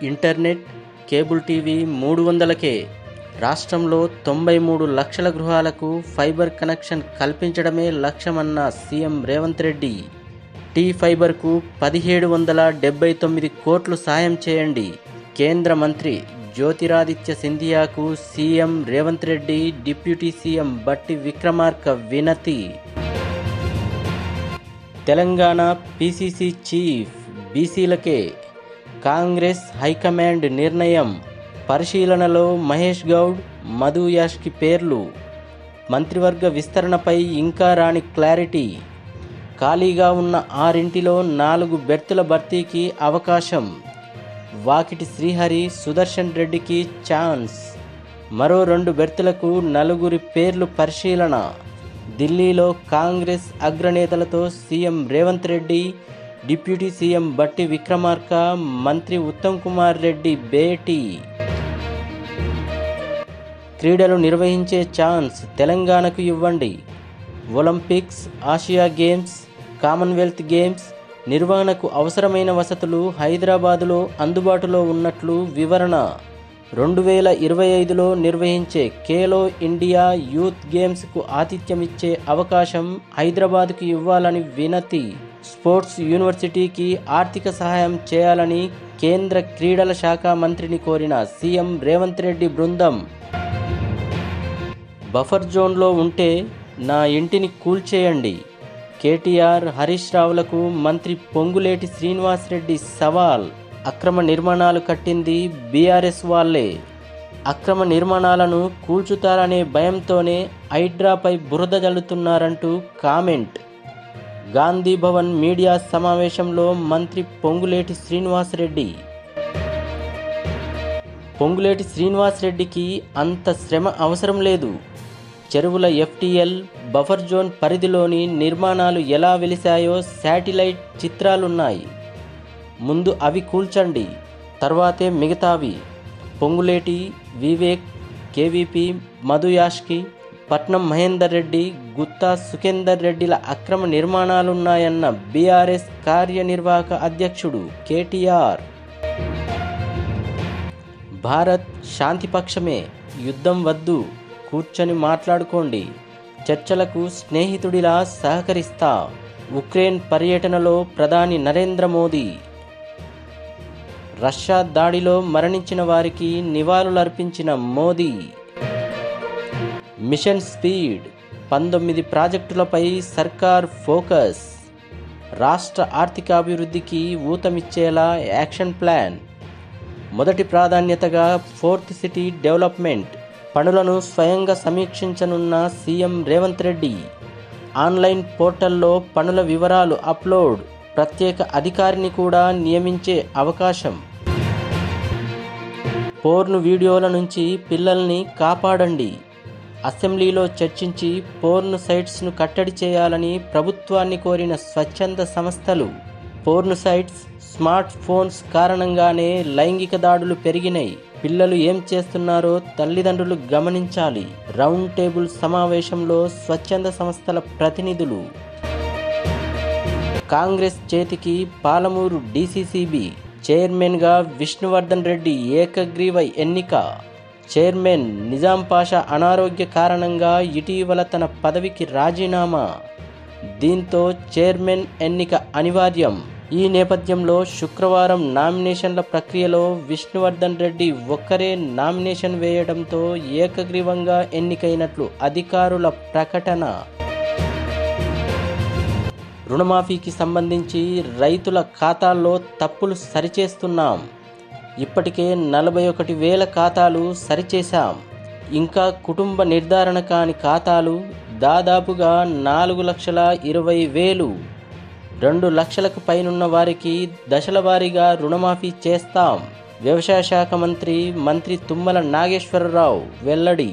Internet, cable TV 300కే. రాష్ట్రంలో 93 లక్షల గృహాలకు ఫైబర్ కనెక్షన్ కల్పించడమే లక్ష్యమన్న సీఎం రేవంత్ రెడ్డి. టీ ఫైబర్కు 1779 కోట్లు సాయం చేయండి. కేంద్ర మంత్రి జ్యోతిరాదిత్య సింధియాకు CM Revanth Reddy, deputy CM Bhatti Vikramarka వినతి. తెలంగాణ పీసీసీ చీఫ్ బీసీలకే. కాంగ్రెస్ హైకమాండ్ నిర్ణయం. పరిశీలనలో మహేష్ గౌడ్, మధు యాష్కి పేర్లు. మంత్రివర్గ విస్తరణపై ఇంకా రాని క్లారిటీ. ఖాళీగా ఉన్న 6 4 బెర్తుల భర్తీకి అవకాశం. వాకిటి శ్రీహరి, సుదర్శన్ రెడ్డికి ఛాన్స్. మరో 2 బెర్తులకు 4 పేర్లు పరిశీలన. ఢిల్లీలో కాంగ్రెస్ అగ్రనేతలతో CM Revanth Reddy, deputy CM Bhatti Vikramarka, మంత్రి ఉత్తమ్ కుమార్ రెడ్డి భేటీ. క్రీడలు నిర్వహించే ఛాన్స్ తెలంగాణకు ఇవ్వండి. Olympics, Asia games, Commonwealth games నిర్వహణకు అవసరమైన వసతులు హైదరాబాదులో అందుబాటులో ఉన్నట్లు వివరణ. 2025లో నిర్వహించే ఖేలో ఇండియా యూత్ గేమ్స్కు ఆతిథ్యమిచ్చే అవకాశం హైదరాబాద్కు ఇవ్వాలని వినతి. స్పోర్ట్స్ యూనివర్సిటీకి ఆర్థిక సహాయం చేయాలని కేంద్ర క్రీడల శాఖ మంత్రిని కోరిన సీఎం రేవంత్ రెడ్డి బృందం. బఫర్ జోన్లో ఉంటే నా ఇంటిని కూల్చేయండి. కేటీఆర్, హరీష్ రావులకు మంత్రి పొంగులేటి శ్రీనివాసరెడ్డి సవాల్. అక్రమ నిర్మాణాలు కట్టింది బీఆర్ఎస్ వాళ్లే. అక్రమ నిర్మాణాలను కూల్చుతారనే భయంతోనే హైడ్రాపై బురద జల్లుతున్నారంటూ కామెంట్. గాంధీ భవన్ మీడియా సమావేశంలో మంత్రి పొంగులేటి శ్రీనివాసరెడ్డి. పొంగులేటి శ్రీనివాసరెడ్డికి అంత శ్రమ అవసరం లేదు. చెరువుల ఎఫ్టీఎల్, బఫర్ జోన్ పరిధిలోని నిర్మాణాలు ఎలా వెలిశాయో శాటిలైట్ చిత్రాలున్నాయి. ముందు అవి కూల్చండి, తర్వాతే మిగతావి. పొంగులేటి, వివేక్, కేవీపీ, మధు యాష్కి, పట్నం మహేందర్ రెడ్డి, గుత్తా సుఖేందర్ రెడ్డిల అక్రమ నిర్మాణాలున్నాయన్న బీఆర్ఎస్ కార్యనిర్వాహక అధ్యక్షుడు కేటీఆర్. భారత్ శాంతిపక్షమే, యుద్ధం వద్దు, కూర్చొని మాట్లాడుకోండి, చర్చలకు స్నేహితుడిలా సహకరిస్తా. ఉక్రెయిన్ పర్యటనలో ప్రధాని నరేంద్ర మోదీ. రష్యా దాడిలో మరణించిన వారికి నివాళులర్పించిన మోదీ. మిషన్ స్పీడ్, 19 ప్రాజెక్టులపై సర్కార్ ఫోకస్. రాష్ట్ర ఆర్థికాభివృద్ధికి ఊతమిచ్చేలా యాక్షన్ ప్లాన్. మొదటి ప్రాధాన్యతగా 4th సిటీ డెవలప్మెంట్. పనులను స్వయంగా సమీక్షించనున్న సీఎం రేవంత్ రెడ్డి. ఆన్లైన్ పోర్టల్లో పనుల వివరాలు అప్లోడ్. ప్రత్యేక అధికారిని కూడా నియమించే అవకాశం. పోర్న్ వీడియోల నుంచి పిల్లల్ని కాపాడండి. అసెంబ్లీలో చర్చించి పోర్న్ సైట్స్ను కట్టడి చేయాలని ప్రభుత్వాన్ని కోరిన స్వచ్ఛంద సంస్థలు. పోర్న్ సైట్స్, స్మార్ట్ ఫోన్స్ కారణంగానే లైంగిక దాడులు పెరిగినాయి. పిల్లలు ఏం చేస్తున్నారో తల్లిదండ్రులు గమనించాలి. రౌండ్ టేబుల్ సమావేశంలో స్వచ్ఛంద సంస్థల ప్రతినిధులు. కాంగ్రెస్ చేతికి పాలమూరు డీసీసీబీ. చైర్మన్గా విష్ణువర్ధన్ రెడ్డి ఏకగ్రీవ ఎన్నిక. చైర్మన్ నిజాం పాషా అనారోగ్య కారణంగా ఇటీవల తన పదవికి రాజీనామా. దీంతో చైర్మన్ ఎన్నిక అనివార్యం. ఈ నేపథ్యంలో శుక్రవారం నామినేషన్ల ప్రక్రియలో విష్ణువర్ధన్ రెడ్డి ఒక్కరే నామినేషన్ వేయడంతో ఏకగ్రీవంగా ఎన్నికైనట్లు అధికారుల ప్రకటన. రుణమాఫీకి సంబంధించి రైతుల ఖాతాల్లో తప్పులు సరిచేస్తున్నాం. ఇప్పటికే 41,000 ఖాతాలు సరిచేశాం. ఇంకా కుటుంబ నిర్ధారణ కాని ఖాతాలు దాదాపుగా 4,20,000. 2 లక్షలకు పైనున్న వారికి దశల వారీగా రుణమాఫీ చేస్తాం. వ్యవసాయ శాఖ మంత్రి తుమ్మల నాగేశ్వరరావు వెల్లడి.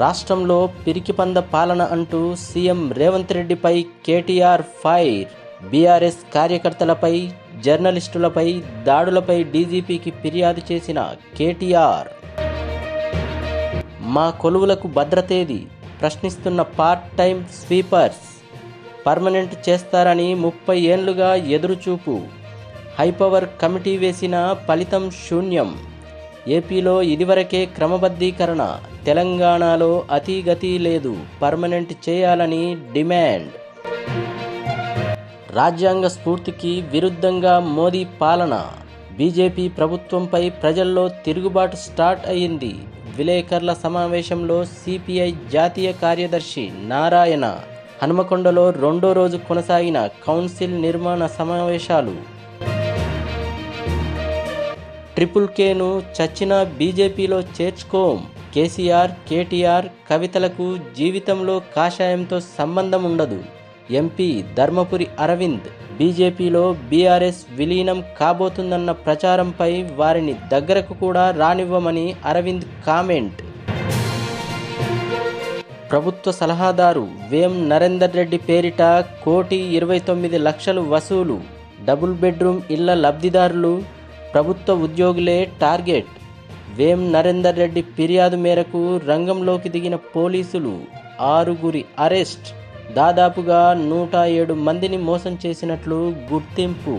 రాష్ట్రంలో పిరికిపంద పాలన అంటూ సీఎం రేవంత్ రెడ్డిపై కేటీఆర్ ఫైర్. బీఆర్ఎస్ కార్యకర్తలపై, జర్నలిస్టులపై దాడులపై డీజీపీకి ఫిర్యాదు చేసిన కేటీఆర్. మా కొలువులకు భద్రతేది ప్రశ్నిస్తున్న పార్ట్ టైం స్వీపర్స్. పర్మనెంట్ చేస్తారని 30 ఏళ్లుగా ఎదురుచూపు. హైపవర్ కమిటీ వేసిన ఫలితం శూన్యం. ఏపీలో ఇదివరకే క్రమబద్ధీకరణ, తెలంగాణలో అతీగతి లేదు, పర్మనెంట్ చేయాలని డిమాండ్. రాజ్యాంగ స్ఫూర్తికి విరుద్ధంగా మోదీ పాలన, బీజేపీ ప్రభుత్వంపై ప్రజల్లో తిరుగుబాటు స్టార్ట్ అయింది. విలేకరుల సమావేశంలో సిపిఐ జాతీయ కార్యదర్శి నారాయణ. హనుమకొండలో రెండో రోజు కొనసాగిన కౌన్సిల్ నిర్మాణ సమావేశాలు. ట్రిపుల్ కేను చచ్చినా బీజేపీలో చేర్చుకోం. కేసీఆర్, కేటీఆర్, కవితలకు జీవితంలో కాషాయంతో సంబంధం ఉండదు. ఎంపీ ధర్మపురి అరవింద్. బీజేపీలో బీఆర్ఎస్ విలీనం కాబోతుందన్న ప్రచారంపై వారిని దగ్గరకు కూడా రానివ్వమని అరవింద్ కామెంట్. ప్రభుత్వ సలహాదారు వేం నరేందర్ రెడ్డి పేరిట 1,29,00,000 వసూలు. డబుల్ బెడ్రూమ్ ఇళ్ల లబ్ధిదారులు ప్రభుత్వ ఉద్యోగులే టార్గెట్. వేం నరేందర్ రెడ్డి ఫిర్యాదు మేరకు రంగంలోకి దిగిన పోలీసులు 6 అరెస్ట్. దాదాపుగా 107 మందిని మోసం చేసినట్లు గుర్తింపు.